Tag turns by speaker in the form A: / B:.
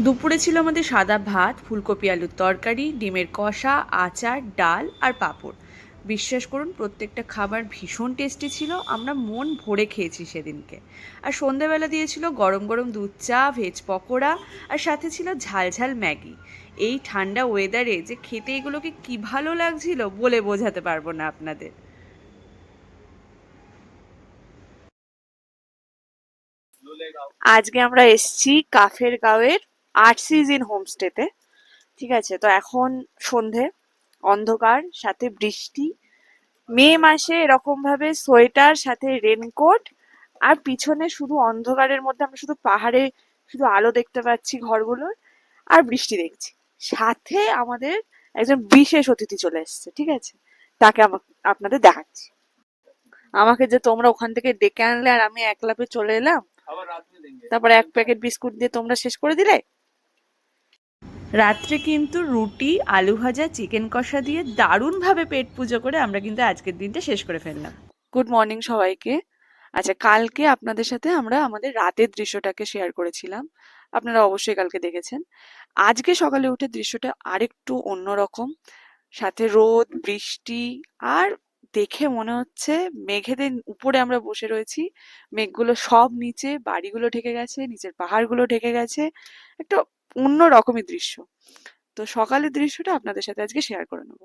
A: দুপুরে ছিল আমাদের সাদা ভাত, ফুলকপি আলুর তরকারি, ডিমের কষা, আচার, ডাল আর পাঁপড়। বিশ্বাস করুন প্রত্যেকটা খাবার ভীষণ টেস্টি ছিল। আমরা মন ভরে খেয়েছি সেদিনকে। আর সন্ধেবেলা দিয়েছিল গরম গরম দুধ চা, ভেজ পকোড়া আর সাথে ছিল ঝাল ঝাল ম্যাগি। এই ঠান্ডা ওয়েদারে যে খেতে এগুলোকে কি ভালো লাগছিল বলে বোঝাতে পারবো না আপনাদের। আজকে আমরা এসেছি কাফের গাঁওয়ের আরসিজ ইন হোমস্টেতে। ঠিক আছে, তো এখন সন্ধে, অন্ধকার, সাথে বৃষ্টি। মে মাসে এরকম ভাবে সোয়েটার সাথে রেনকোট, আর পিছনে শুধু অন্ধকারের মধ্যে আমরা শুধু পাহাড়ে শুধু আলো দেখতে পাচ্ছি ঘরগুলোর, আর বৃষ্টি দেখছি। সাথে আমাদের একজন বিশেষ অতিথি চলে এসেছে, ঠিক আছে, তাকে আপনাদের দেখাচ্ছি। আমাকে যে তোমরা ওখান থেকে ডেকে আনলে আর আমি এক লাফে চলে এলাম, তারপর এক প্যাকেট বিস্কুট দিয়ে তোমরা শেষ করে দিলে। রাত্রে কিন্তু রুটি, আলু ভাজা, চিকেন কষা দিয়ে দারুণভাবে পেট পুজো করে আমরা কিন্তু আজকের দিনটা শেষ করে ফেললাম। গুড মর্নিং সবাইকে। আচ্ছা, কালকে আপনাদের সাথে আমরা আমাদের রাতের দৃশ্যটাকে শেয়ার করেছিলাম, আপনারা অবশ্যই কালকে দেখেছেন। আজকে সকালে উঠে দৃশ্যটা আরেকটু অন্যরকম, সাথে রোদ, বৃষ্টি, আর দেখে মনে হচ্ছে মেঘেদের উপরে আমরা বসে রয়েছি। মেঘগুলো সব নিচে, বাড়িগুলো ঢেকে গেছে, নিচের পাহাড়গুলো ঢেকে গেছে। একটা অন্য রকমই দৃশ্য। তো সকালের দৃশ্যটা আপনাদের সাথে আজকে শেয়ার করে নেবো।